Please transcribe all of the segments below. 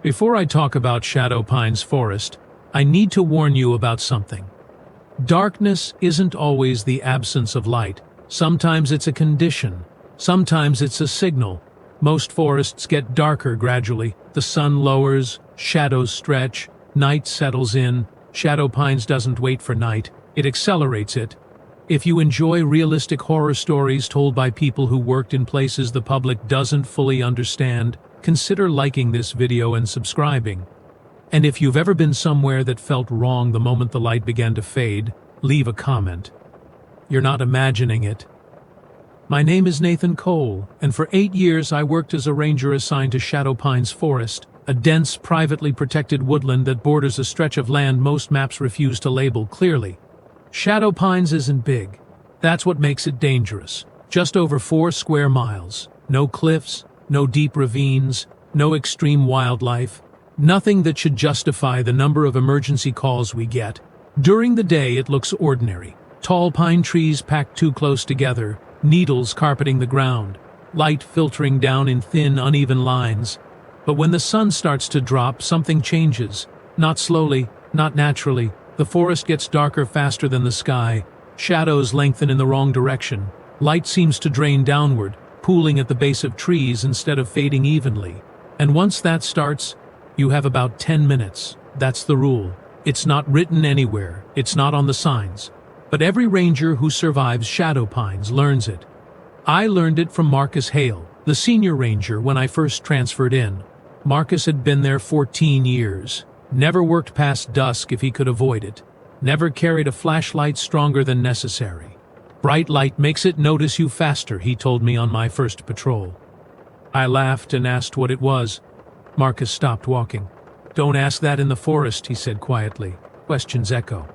Before I talk about Shadow Pines Forest, I need to warn you about something. Darkness isn't always the absence of light. Sometimes it's a condition. Sometimes it's a signal. Most forests get darker gradually. The sun lowers, shadows stretch, night settles in. Shadow Pines doesn't wait for night, it accelerates it. If you enjoy realistic horror stories told by people who worked in places the public doesn't fully understand, consider liking this video and subscribing. And if you've ever been somewhere that felt wrong the moment the light began to fade, leave a comment. You're not imagining it. My name is Nathan Cole, and for 8 years I worked as a ranger assigned to Shadow Pines Forest, a dense, privately protected woodland that borders a stretch of land most maps refuse to label clearly. Shadow Pines isn't big. That's what makes it dangerous. Just over 4 square miles. No cliffs, no deep ravines, no extreme wildlife. Nothing that should justify the number of emergency calls we get. During the day it looks ordinary. Tall pine trees packed too close together, needles carpeting the ground, light filtering down in thin, uneven lines. But when the sun starts to drop, something changes. Not slowly, not naturally. The forest gets darker faster than the sky. Shadows lengthen in the wrong direction. Light seems to drain downward, pooling at the base of trees instead of fading evenly. And once that starts, you have about 10 minutes. That's the rule. It's not written anywhere. It's not on the signs. But every ranger who survives Shadow Pines learns it. I learned it from Marcus Hale, the senior ranger, when I first transferred in. Marcus had been there 14 years. Never worked past dusk if he could avoid it. Never carried a flashlight stronger than necessary. Bright light makes it notice you faster, he told me on my first patrol. I laughed and asked what it was. Marcus stopped walking. Don't ask that in the forest, he said quietly. Questions echo.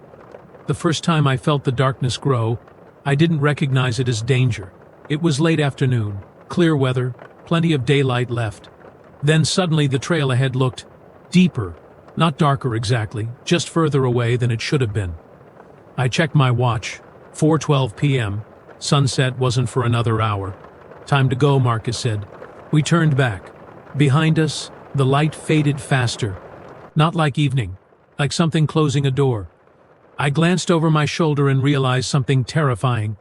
The first time I felt the darkness grow, I didn't recognize it as danger. It was late afternoon, clear weather, plenty of daylight left. Then suddenly the trail ahead looked deeper. Not darker exactly, just further away than it should have been. I checked my watch. 4:12 p.m. Sunset wasn't for another hour. Time to go, Marcus said. We turned back. Behind us, the light faded faster. Not like evening, like something closing a door. I glanced over my shoulder and realized something terrifying.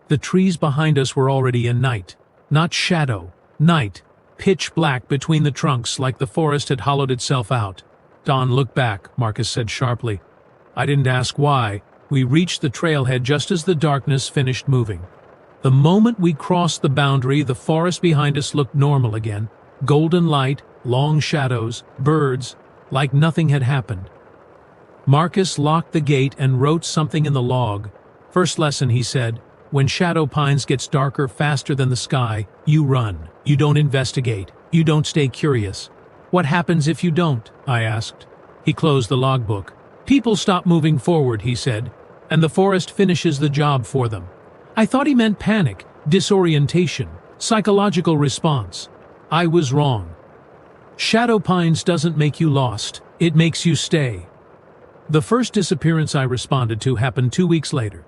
The trees behind us were already in night. Not shadow, night. Pitch black between the trunks, like the forest had hollowed itself out. Don, look back, Marcus said sharply. I didn't ask why. We reached the trailhead just as the darkness finished moving. The moment we crossed the boundary, the forest behind us looked normal again. Golden light, long shadows, birds, like nothing had happened. Marcus locked the gate and wrote something in the log. First lesson, he said, when Shadow Pines gets darker faster than the sky, you run. You don't investigate. You don't stay curious. What happens if you don't? I asked. He closed the logbook. People stop moving forward, he said, and the forest finishes the job for them. I thought he meant panic, disorientation, psychological response. I was wrong. Shadow Pines doesn't make you lost. It makes you stay. The first disappearance I responded to happened 2 weeks later.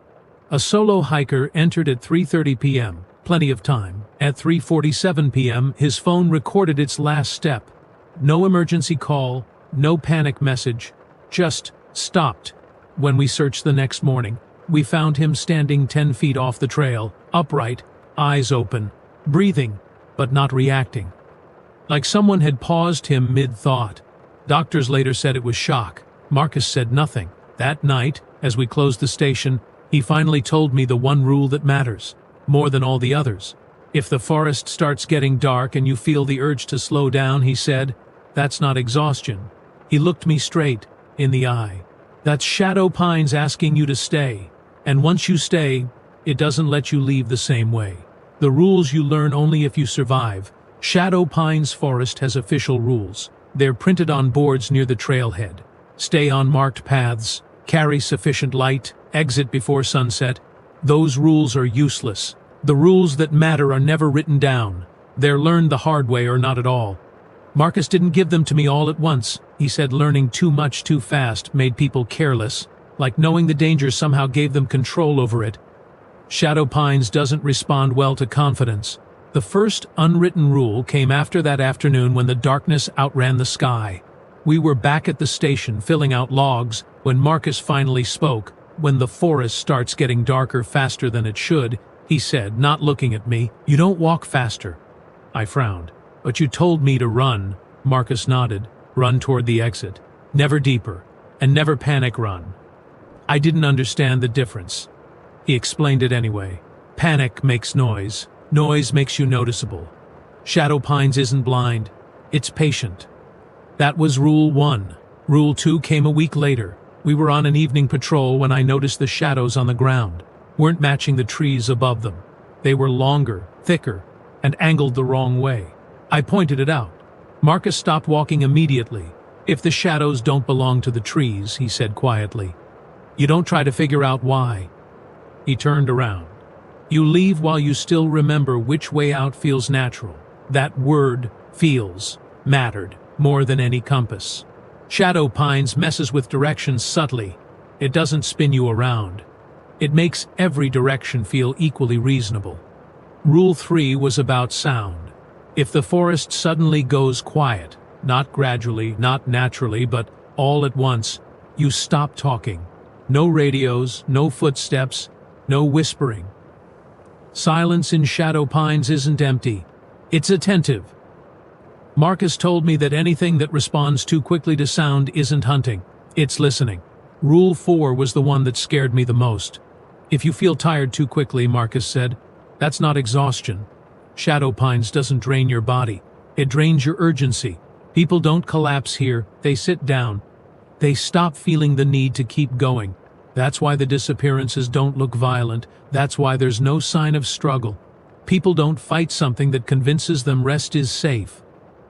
A solo hiker entered at 3:30 p.m., plenty of time. At 3:47 p.m., his phone recorded its last step. No emergency call, no panic message, just stopped. When we searched the next morning, we found him standing 10 feet off the trail, upright, eyes open, breathing, but not reacting. Like someone had paused him mid-thought. Doctors later said it was shock. Marcus said nothing. That night, as we closed the station, he finally told me the one rule that matters, more than all the others. If the forest starts getting dark and you feel the urge to slow down, he said, that's not exhaustion. He looked me straight in the eye. That's Shadow Pines asking you to stay. And once you stay, it doesn't let you leave the same way. The rules you learn only if you survive. Shadow Pines Forest has official rules. They're printed on boards near the trailhead. Stay on marked paths, carry sufficient light, exit before sunset. Those rules are useless. The rules that matter are never written down. They're learned the hard way or not at all. Marcus didn't give them to me all at once. He said learning too much too fast made people careless, like knowing the danger somehow gave them control over it. Shadow Pines doesn't respond well to confidence. The first unwritten rule came after that afternoon when the darkness outran the sky. We were back at the station filling out logs when Marcus finally spoke. "When the forest starts getting darker faster than it should," he said, not looking at me, "you don't walk faster." I frowned. "But you told me to run." Marcus nodded. "Run toward the exit. Never deeper. And never panic run." I didn't understand the difference. He explained it anyway. Panic makes noise. Noise makes you noticeable. Shadow Pines isn't blind. It's patient. That was Rule 1. Rule 2 came a week later. We were on an evening patrol when I noticed the shadows on the ground weren't matching the trees above them. They were longer, thicker, and angled the wrong way. I pointed it out. Marcus stopped walking immediately. "If the shadows don't belong to the trees," he said quietly, "you don't try to figure out why." He turned around. "You leave while you still remember which way out feels natural." That word, feels, mattered more than any compass. Shadow Pines messes with directions subtly. It doesn't spin you around. It makes every direction feel equally reasonable. Rule 3 was about sound. If the forest suddenly goes quiet, not gradually, not naturally, but all at once, you stop talking. No radios, no footsteps, no whispering. Silence in Shadow Pines isn't empty. It's attentive. Marcus told me that anything that responds too quickly to sound isn't hunting. It's listening. Rule 4 was the one that scared me the most. "If you feel tired too quickly," Marcus said, "that's not exhaustion. Shadow Pines doesn't drain your body. It drains your urgency. People don't collapse here. They sit down. They stop feeling the need to keep going. That's why the disappearances don't look violent. That's why there's no sign of struggle. People don't fight something that convinces them rest is safe."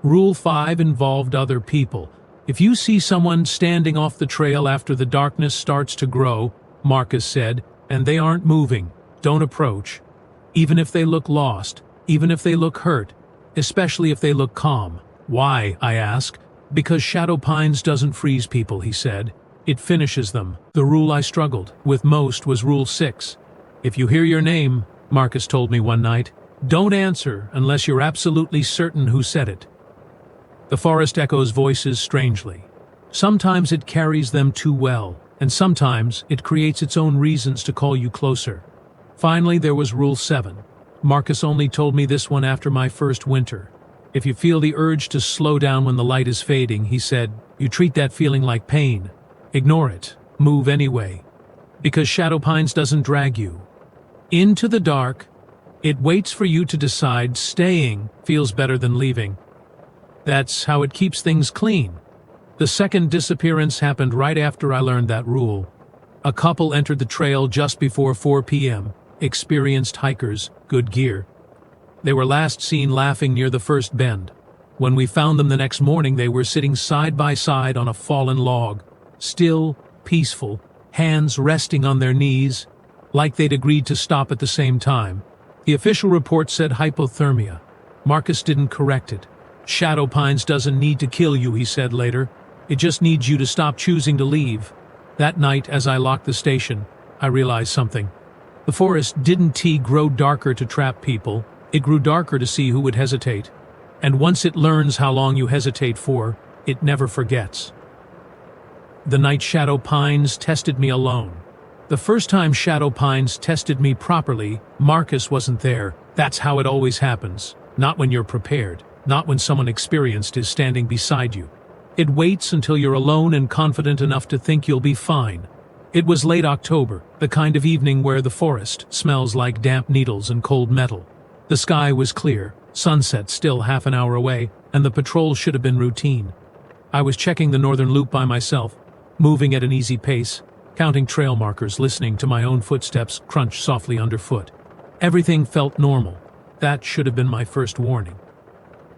Rule 5 involved other people. "If you see someone standing off the trail after the darkness starts to grow," Marcus said, "and they aren't moving, don't approach. Even if they look lost, even if they look hurt, especially if they look calm." "Why?" I asked. "Because Shadow Pines doesn't freeze people," he said. "It finishes them." The rule I struggled with most was Rule 6. "If you hear your name," Marcus told me one night, "don't answer unless you're absolutely certain who said it." The forest echoes voices strangely. Sometimes it carries them too well, and sometimes it creates its own reasons to call you closer. Finally, there was Rule 7. Marcus only told me this one after my first winter. "If you feel the urge to slow down when the light is fading," he said, "you treat that feeling like pain. Ignore it. Move anyway. Because Shadow Pines doesn't drag you into the dark. It waits for you to decide. Staying feels better than leaving. That's how it keeps things clean." The second disappearance happened right after I learned that rule. A couple entered the trail just before 4 p.m., experienced hikers, good gear. They were last seen laughing near the first bend. When we found them the next morning, they were sitting side by side on a fallen log, still, peaceful, hands resting on their knees, like they'd agreed to stop at the same time. The official report said hypothermia. Marcus didn't correct it. "Shadow Pines doesn't need to kill you," he said later. "It just needs you to stop choosing to leave." That night, as I locked the station, I realized something. The forest didn't grow darker to trap people. It grew darker to see who would hesitate. And once it learns how long you hesitate for, it never forgets. The night Shadow Pines tested me alone. The first time Shadow Pines tested me properly, Marcus wasn't there. That's how it always happens. Not when you're prepared. Not when someone experienced is standing beside you. It waits until you're alone and confident enough to think you'll be fine. It was late October, the kind of evening where the forest smells like damp needles and cold metal. The sky was clear, sunset still half an hour away, and the patrol should have been routine. I was checking the northern loop by myself, moving at an easy pace, counting trail markers, listening to my own footsteps crunch softly underfoot. Everything felt normal. That should have been my first warning.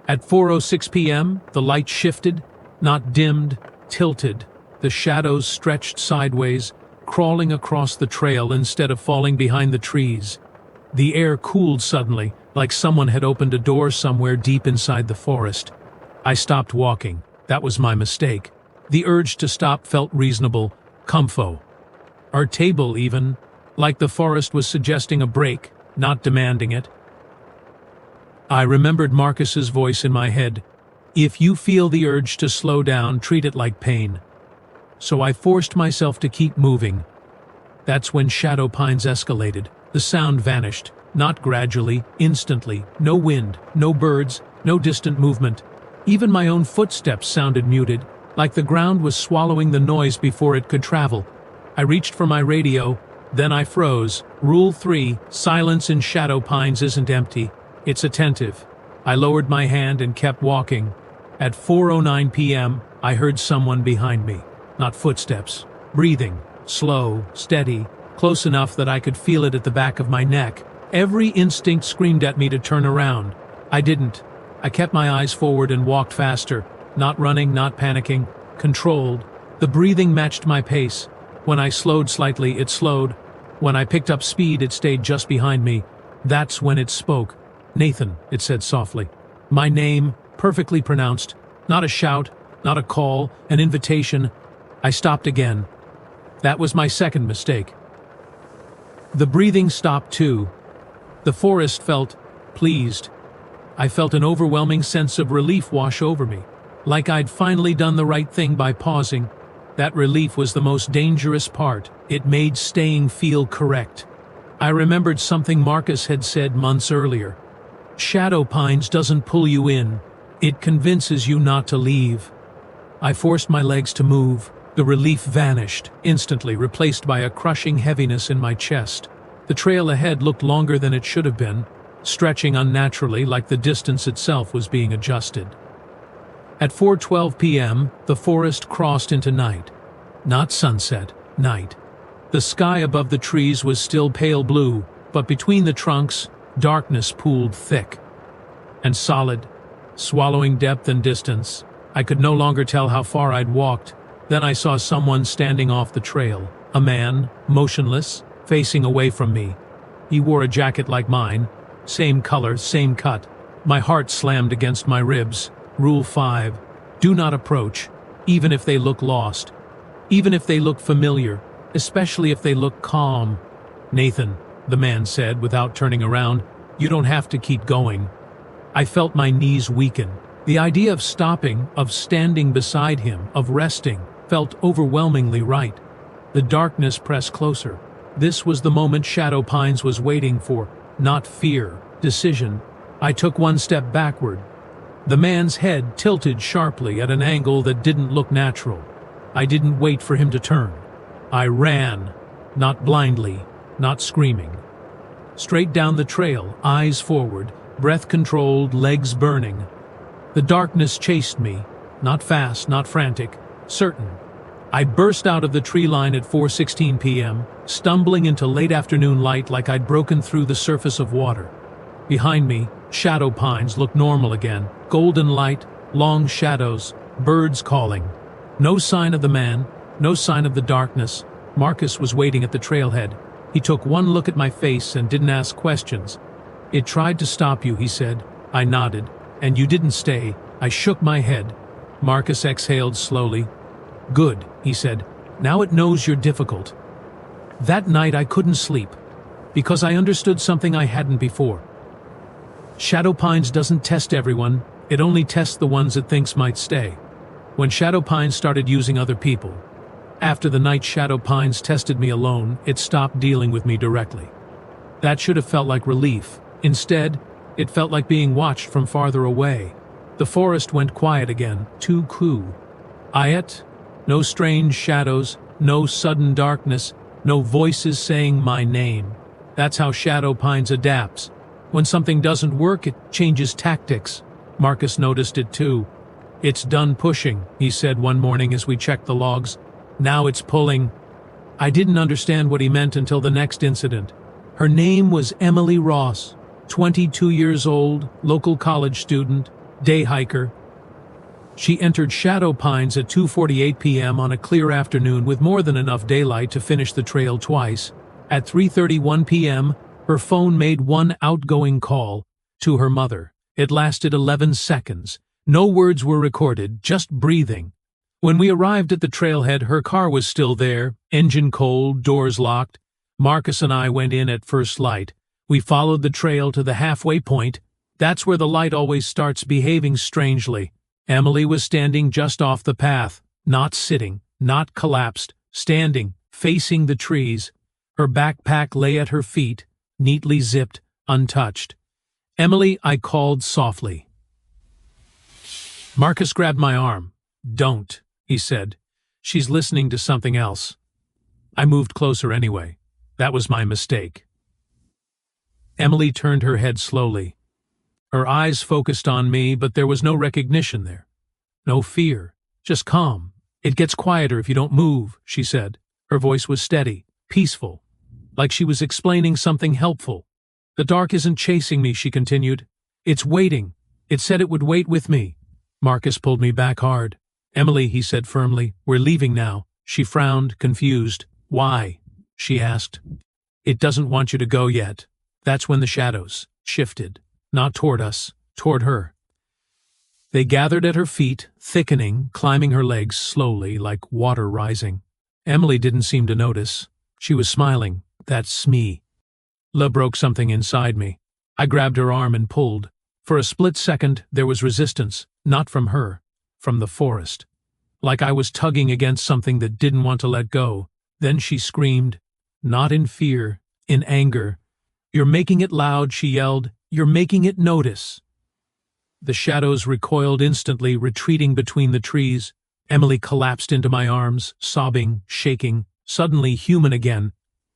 At 4:06 p.m., the light shifted, not dimmed, tilted. The shadows stretched sideways, crawling across the trail instead of falling behind the trees. The air cooled suddenly, like someone had opened a door somewhere deep inside the forest. I stopped walking. That was my mistake. The urge to stop felt reasonable, comfo. Our table even, like the forest was suggesting a break, not demanding it. I remembered Marcus's voice in my head. If you feel the urge to slow down, treat it like pain. So I forced myself to keep moving. That's when shadow pines escalated. The sound vanished, not gradually, instantly. No wind, no birds, no distant movement. Even my own footsteps sounded muted, like the ground was swallowing the noise before it could travel. I reached for my radio, then I froze. Rule 3, silence in shadow pines isn't empty, it's attentive. I lowered my hand and kept walking. At 4:09 p.m., I heard someone behind me. Not footsteps. Breathing. Slow, steady, close enough that I could feel it at the back of my neck. Every instinct screamed at me to turn around. I didn't. I kept my eyes forward and walked faster. Not running, not panicking. Controlled. The breathing matched my pace. When I slowed slightly, it slowed. When I picked up speed, it stayed just behind me. That's when it spoke. "Nathan," it said softly. My name, perfectly pronounced. Not a shout, not a call, an invitation. I stopped again. That was my second mistake. The breathing stopped too. The forest felt pleased. I felt an overwhelming sense of relief wash over me, like I'd finally done the right thing by pausing. That relief was the most dangerous part. It made staying feel correct. I remembered something Marcus had said months earlier. Shadow pines doesn't pull you in. It convinces you not to leave. I forced my legs to move. The relief vanished, instantly replaced by a crushing heaviness in my chest. The trail ahead looked longer than it should have been, stretching unnaturally like the distance itself was being adjusted. At 4:12 p.m., the forest crossed into night. Not sunset, night. The sky above the trees was still pale blue, but between the trunks, darkness pooled thick and solid, swallowing depth and distance. I could no longer tell how far I'd walked. Then I saw someone standing off the trail. A man, motionless, facing away from me. He wore a jacket like mine. Same color, same cut. My heart slammed against my ribs. Rule 5. Do not approach, even if they look lost. Even if they look familiar, especially if they look calm. "Nathan," the man said without turning around, "you don't have to keep going." I felt my knees weaken. The idea of stopping, of standing beside him, of resting, felt overwhelmingly right. The darkness pressed closer. This was the moment Shadow Pines was waiting for. Not fear, decision. I took one step backward. The man's head tilted sharply at an angle that didn't look natural. I didn't wait for him to turn. I ran, not blindly, not screaming. Straight down the trail, eyes forward, breath controlled, legs burning. The darkness chased me, not fast, not frantic, certain. I burst out of the tree line at 4:16 p.m., stumbling into late afternoon light like I'd broken through the surface of water. Behind me, shadow pines looked normal again. Golden light, long shadows, birds calling. No sign of the man, no sign of the darkness. Marcus was waiting at the trailhead. He took one look at my face and didn't ask questions. "It tried to stop you," he said. I nodded. "And you didn't stay." I shook my head. Marcus exhaled slowly. "Good," he said. "Now it knows you're difficult." That night I couldn't sleep, because I understood something I hadn't before. Shadow Pines doesn't test everyone, it only tests the ones it thinks might stay. When Shadow Pines started using other people, after the night Shadow Pines tested me alone, it stopped dealing with me directly. That should have felt like relief. Instead, it felt like being watched from farther away. The forest went quiet again, too cool. Ayat, no strange shadows, no sudden darkness, no voices saying my name. That's how Shadow Pines adapts. When something doesn't work, it changes tactics. Marcus noticed it too. "It's done pushing," he said one morning as we checked the logs. "Now it's pulling." I didn't understand what he meant until the next incident. Her name was Emily Ross, 22 years old, local college student, day hiker. She entered Shadow Pines at 2:48 p.m. on a clear afternoon with more than enough daylight to finish the trail twice. At 3:31 p.m., her phone made one outgoing call to her mother. It lasted 11 seconds. No words were recorded, just breathing. When we arrived at the trailhead, her car was still there, engine cold, doors locked. Marcus and I went in at first light. We followed the trail to the halfway point. That's where the light always starts behaving strangely. Emily was standing just off the path, not sitting, not collapsed, standing, facing the trees. Her backpack lay at her feet, neatly zipped, untouched. "Emily," I called softly. Marcus grabbed my arm. "Don't," he said. "She's listening to something else." I moved closer anyway. That was my mistake. Emily turned her head slowly. Her eyes focused on me, but there was no recognition there. No fear, just calm. "It gets quieter if you don't move," she said. Her voice was steady, peaceful, like she was explaining something helpful. "The dark isn't chasing me," she continued. "It's waiting. It said it would wait with me." Marcus pulled me back hard. "Emily," he said firmly, "we're leaving now." She frowned, confused. "Why?" she asked. "It doesn't want you to go yet." That's when the shadows shifted, not toward us, toward her. They gathered at her feet, thickening, climbing her legs slowly, like water rising. Emily didn't seem to notice. She was smiling. "That's me." Broke something inside me. I grabbed her arm and pulled. For a split second, there was resistance, not from her, from the forest. Like I was tugging against something that didn't want to let go. Then she screamed, not in fear, in anger. "You're making it loud," she yelled. "You're making it notice." The shadows recoiled instantly, retreating between the trees. Emily collapsed into my arms, sobbing, shaking, suddenly human again.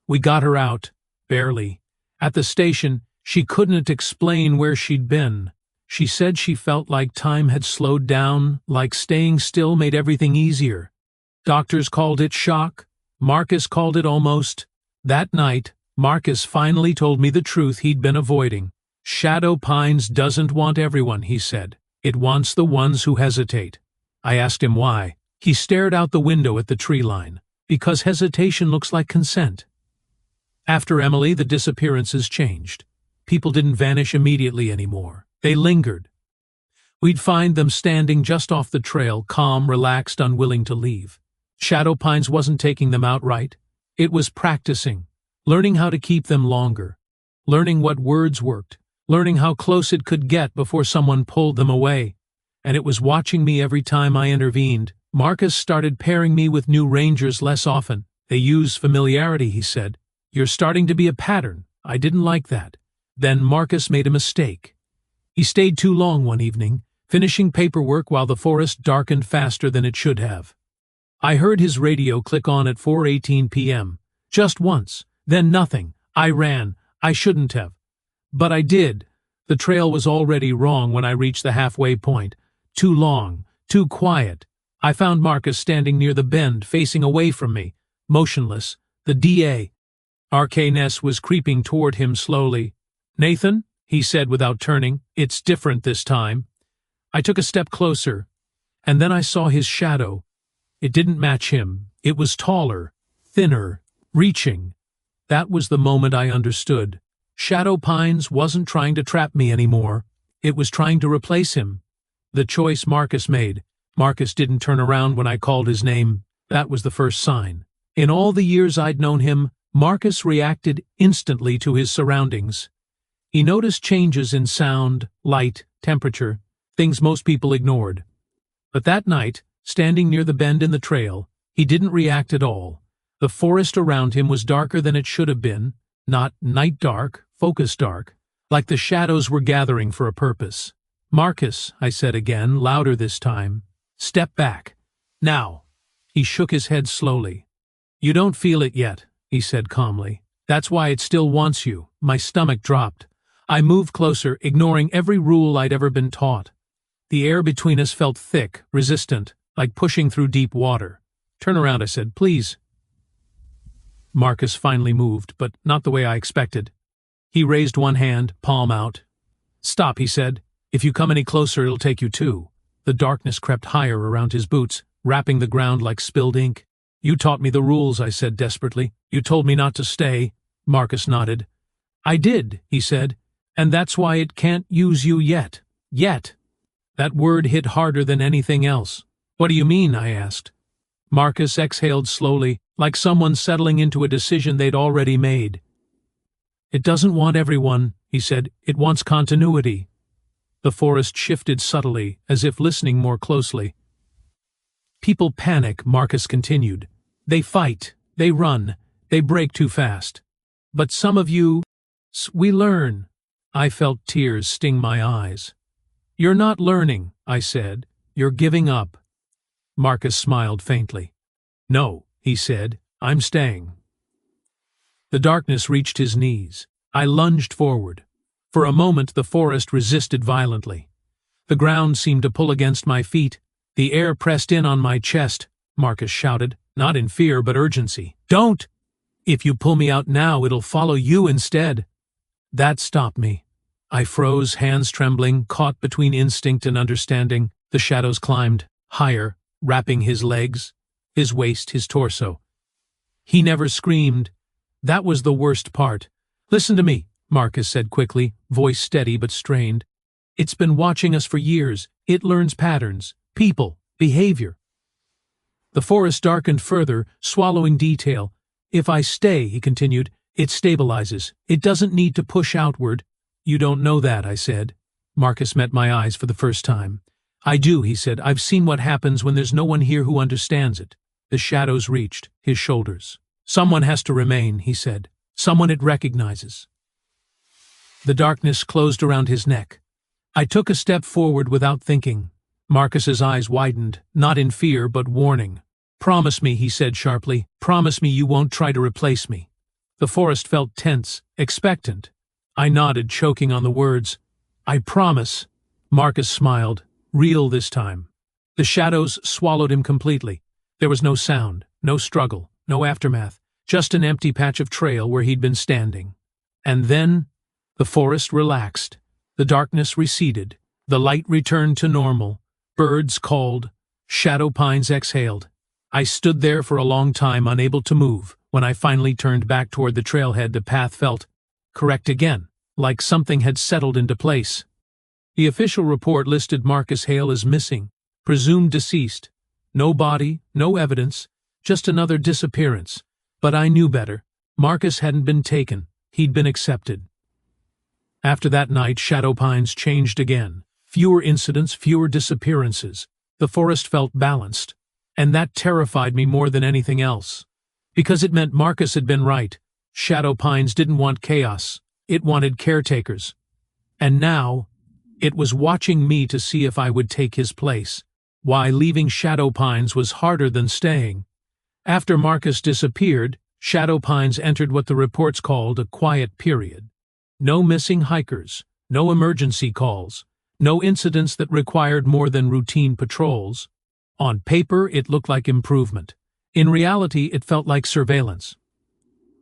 We got her out, barely. At the station, she couldn't explain where she'd been. She said she felt like time had slowed down, like staying still made everything easier. Doctors called it shock. Marcus called it almost. That night, Marcus finally told me the truth he'd been avoiding. "Shadow Pines doesn't want everyone," he said. "It wants the ones who hesitate." I asked him why. He stared out the window at the tree line. "Because hesitation looks like consent." After Emily, the disappearances changed. People didn't vanish immediately anymore. They lingered. We'd find them standing just off the trail, calm, relaxed, unwilling to leave. Shadow Pines wasn't taking them outright. It was practicing, learning how to keep them longer, learning what words worked, learning how close it could get before someone pulled them away. And it was watching me every time I intervened. Marcus started pairing me with new rangers less often. "They use familiarity," he said. "You're starting to be a pattern." I didn't like that. Then Marcus made a mistake. He stayed too long one evening, finishing paperwork while the forest darkened faster than it should have. I heard his radio click on at 4:18 p.m. Just once, then nothing. I ran. I shouldn't have. But I did. The trail was already wrong when I reached the halfway point. Too long, too quiet. I found Marcus standing near the bend, facing away from me, motionless. The DA. Arcaness was creeping toward him slowly. "Nathan," he said without turning, "it's different this time." I took a step closer, and then I saw his shadow. It didn't match him. It was taller, thinner, reaching. That was the moment I understood. Shadow Pines wasn't trying to trap me anymore. It was trying to replace him. The choice Marcus made. Marcus didn't turn around when I called his name. That was the first sign. In all the years I'd known him, Marcus reacted instantly to his surroundings. He noticed changes in sound, light, temperature, things most people ignored. But that night, standing near the bend in the trail, he didn't react at all. The forest around him was darker than it should have been, not night dark, focus dark, like the shadows were gathering for a purpose. "Marcus," I said again, louder this time, "step back. Now." He shook his head slowly. "You don't feel it yet," he said calmly. "That's why it still wants you." My stomach dropped. I moved closer, ignoring every rule I'd ever been taught. The air between us felt thick, resistant, like pushing through deep water. "Turn around," I said, "please." Marcus finally moved, but not the way I expected. He raised one hand, palm out. "Stop," he said. "If you come any closer, it'll take you too." The darkness crept higher around his boots, wrapping the ground like spilled ink. "You taught me the rules," I said desperately. "You told me not to stay." Marcus nodded. "I did," he said, "and that's why it can't use you yet. Yet." That word hit harder than anything else. "What do you mean?" I asked. Marcus exhaled slowly, like someone settling into a decision they'd already made. "It doesn't want everyone," he said. "It wants continuity." The forest shifted subtly, as if listening more closely. People panic, Marcus continued. They fight, they run, they break too fast. But some of you, we learn. I felt tears sting my eyes. You're not learning, I said. You're giving up. Marcus smiled faintly. No, he said, I'm staying. The darkness reached his knees. I lunged forward. For a moment the forest resisted violently. The ground seemed to pull against my feet. The air pressed in on my chest, Marcus shouted, not in fear but urgency. Don't! If you pull me out now, it'll follow you instead. That stopped me. I froze, hands trembling, caught between instinct and understanding. The shadows climbed, higher, wrapping his legs, his waist, his torso. He never screamed. That was the worst part. Listen to me, Marcus said quickly, voice steady but strained. It's been watching us for years. It learns patterns, people, behavior. The forest darkened further, swallowing detail. If I stay, he continued, it stabilizes. It doesn't need to push outward. You don't know that, I said. Marcus met my eyes for the first time. I do, he said. I've seen what happens when there's no one here who understands it. The shadows reached his shoulders. Someone has to remain, he said. Someone it recognizes. The darkness closed around his neck. I took a step forward without thinking. Marcus's eyes widened, not in fear but warning. Promise me, he said sharply. Promise me you won't try to replace me. The forest felt tense, expectant. I nodded, choking on the words. I promise. Marcus smiled, real this time. The shadows swallowed him completely. There was no sound, no struggle, no aftermath, just an empty patch of trail where he'd been standing. And then the forest relaxed. The darkness receded. The light returned to normal. Birds called. Shadow pines exhaled. I stood there for a long time, unable to move. When I finally turned back toward the trailhead, the path felt correct again, like something had settled into place. The official report listed Marcus Hale as missing, presumed deceased. No body, no evidence, just another disappearance. But I knew better. Marcus hadn't been taken. He'd been accepted. After that night, Shadow Pines changed again. Fewer incidents, fewer disappearances. The forest felt balanced. And that terrified me more than anything else. Because it meant Marcus had been right. Shadow Pines didn't want chaos. It wanted caretakers. And now, it was watching me to see if I would take his place. Why leaving Shadow Pines was harder than staying. After Marcus disappeared, Shadow Pines entered what the reports called a quiet period. No missing hikers, no emergency calls, no incidents that required more than routine patrols. On paper, it looked like improvement. In reality, it felt like surveillance.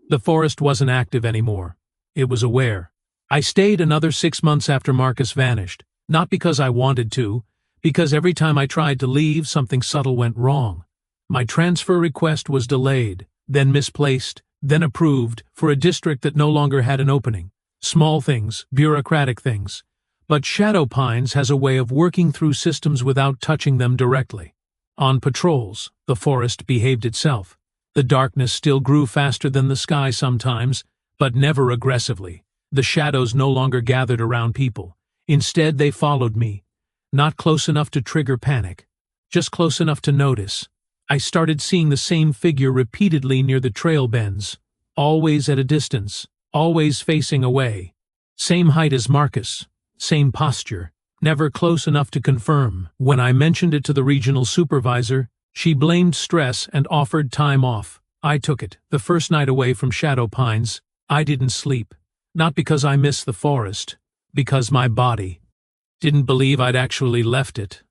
The forest wasn't active anymore. It was aware. I stayed another 6 months after Marcus vanished, not because I wanted to, because every time I tried to leave, something subtle went wrong. My transfer request was delayed, then misplaced, then approved for a district that no longer had an opening. Small things, bureaucratic things. But Shadow Pines has a way of working through systems without touching them directly. On patrols, the forest behaved itself. The darkness still grew faster than the sky sometimes, but never aggressively. The shadows no longer gathered around people. Instead, they followed me. Not close enough to trigger panic, just close enough to notice. I started seeing the same figure repeatedly near the trail bends, always at a distance, always facing away. Same height as Marcus, same posture, never close enough to confirm. When I mentioned it to the regional supervisor, she blamed stress and offered time off. I took it. The first night away from Shadow Pines, I didn't sleep. Not because I missed the forest, because my body didn't believe I'd actually left it.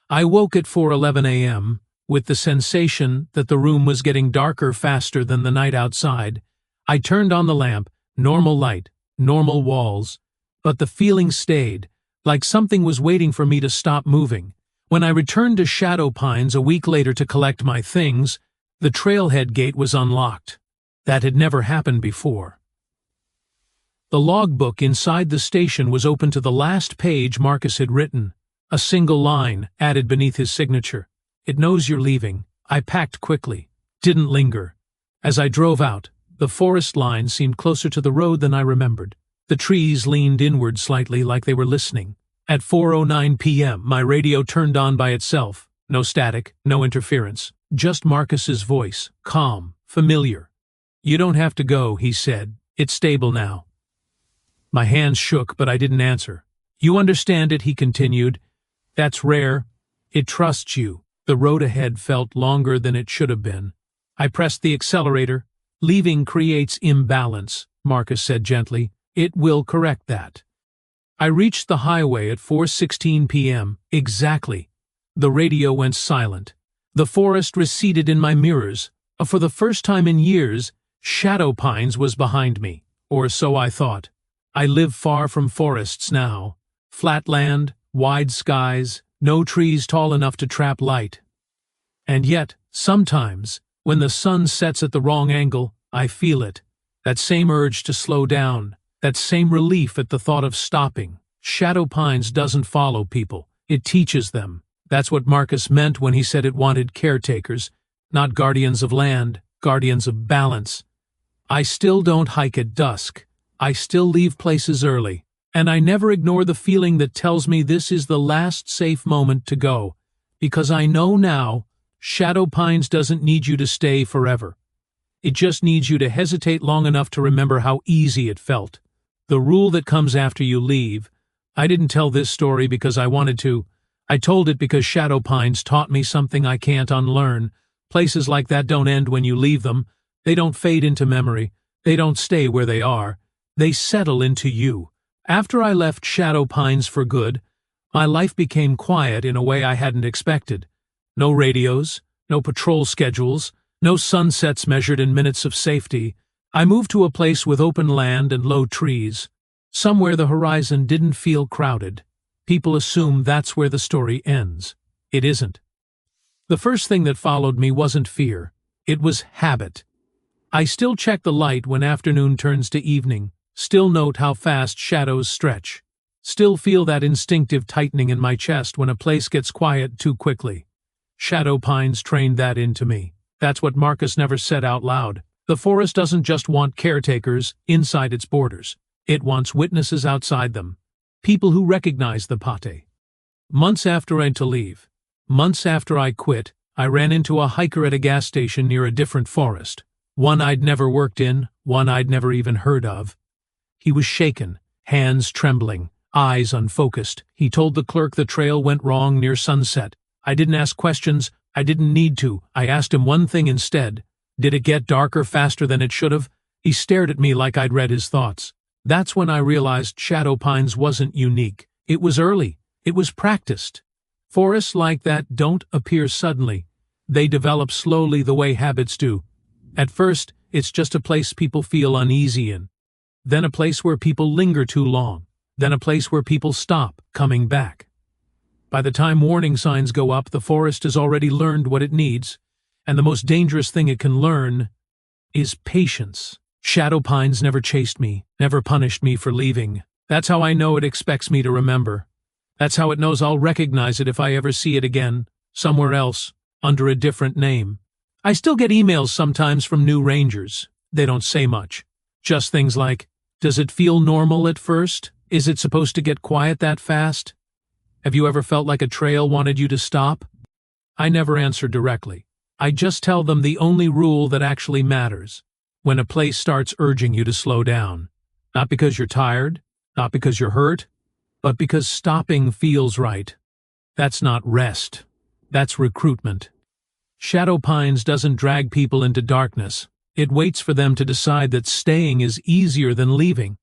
I woke at 4:11 a.m., with the sensation that the room was getting darker faster than the night outside. I turned on the lamp, normal light, normal walls, but the feeling stayed, like something was waiting for me to stop moving. When I returned to Shadow Pines a week later to collect my things, the trailhead gate was unlocked. That had never happened before. The logbook inside the station was open to the last page Marcus had written, a single line added beneath his signature. It knows you're leaving. I packed quickly, didn't linger. As I drove out, the forest line seemed closer to the road than I remembered. The trees leaned inward slightly like they were listening. At 4:09 p.m., my radio turned on by itself. No static, no interference. Just Marcus's voice, calm, familiar. "You don't have to go," he said. "It's stable now." My hands shook, but I didn't answer. "You understand it," he continued. "That's rare. It trusts you." The road ahead felt longer than it should have been. I pressed the accelerator. "Leaving creates imbalance," Marcus said gently. "It will correct that." I reached the highway at 4:16 p.m. Exactly. The radio went silent. The forest receded in my mirrors. For the first time in years, Shadow Pines was behind me, or so I thought. I live far from forests now. Flat land, wide skies, no trees tall enough to trap light. And yet, sometimes, when the sun sets at the wrong angle, I feel it. That same urge to slow down, that same relief at the thought of stopping. Shadow Pines doesn't follow people. It teaches them. That's what Marcus meant when he said it wanted caretakers, not guardians of land, guardians of balance. I still don't hike at dusk. I still leave places early. And I never ignore the feeling that tells me this is the last safe moment to go. Because I know now, Shadow Pines doesn't need you to stay forever. It just needs you to hesitate long enough to remember how easy it felt. The rule that comes after you leave. I didn't tell this story because I wanted to. I told it because Shadow Pines taught me something I can't unlearn. Places like that don't end when you leave them. They don't fade into memory. They don't stay where they are. They settle into you. After I left Shadow Pines for good, my life became quiet in a way I hadn't expected. No radios, no patrol schedules, no sunsets measured in minutes of safety. I moved to a place with open land and low trees, somewhere the horizon didn't feel crowded. People assume that's where the story ends. It isn't. The first thing that followed me wasn't fear. It was habit. I still check the light when afternoon turns to evening, still note how fast shadows stretch, still feel that instinctive tightening in my chest when a place gets quiet too quickly. Shadow Pines trained that into me. That's what Marcus never said out loud. The forest doesn't just want caretakers inside its borders. It wants witnesses outside them. People who recognize the pate. Months after I had to leave, months after I quit, I ran into a hiker at a gas station near a different forest. One I'd never worked in, one I'd never even heard of. He was shaken, hands trembling, eyes unfocused. He told the clerk the trail went wrong near sunset. I didn't ask questions. I didn't need to. I asked him one thing instead. Did it get darker faster than it should have? He stared at me like I'd read his thoughts. That's when I realized Shadow Pines wasn't unique. It was early. It was practiced. Forests like that don't appear suddenly. They develop slowly the way habits do. At first, it's just a place people feel uneasy in. Then a place where people linger too long. Then a place where people stop coming back. By the time warning signs go up, the forest has already learned what it needs, and the most dangerous thing it can learn is patience. Shadow Pines never chased me, never punished me for leaving. That's how I know it expects me to remember. That's how it knows I'll recognize it if I ever see it again, somewhere else, under a different name. I still get emails sometimes from new rangers. They don't say much. Just things like, "Does it feel normal at first? Is it supposed to get quiet that fast? Have you ever felt like a trail wanted you to stop?" I never answer directly. I just tell them the only rule that actually matters. When a place starts urging you to slow down. Not because you're tired, not because you're hurt, but because stopping feels right. That's not rest. That's recruitment. Shadow Pines doesn't drag people into darkness. It waits for them to decide that staying is easier than leaving.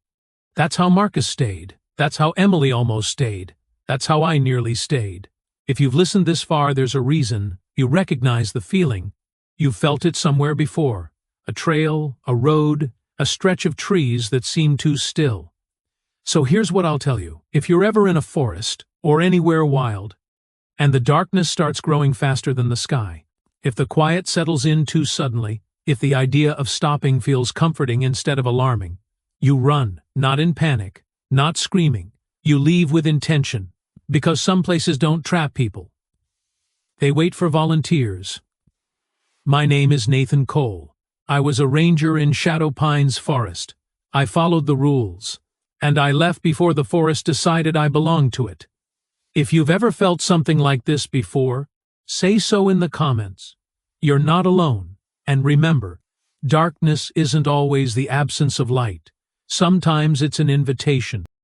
That's how Marcus stayed. That's how Emily almost stayed. That's how I nearly stayed. If you've listened this far, there's a reason. You recognize the feeling. You've felt it somewhere before. A trail, a road, a stretch of trees that seem too still. So here's what I'll tell you. If you're ever in a forest, or anywhere wild, and the darkness starts growing faster than the sky, if the quiet settles in too suddenly, if the idea of stopping feels comforting instead of alarming, you run, not in panic, not screaming. You leave with intention, because some places don't trap people. They wait for volunteers. My name is Nathan Cole. I was a ranger in Shadow Pines Forest. I followed the rules, and I left before the forest decided I belonged to it. If you've ever felt something like this before, say so in the comments. You're not alone. And remember, darkness isn't always the absence of light. Sometimes it's an invitation.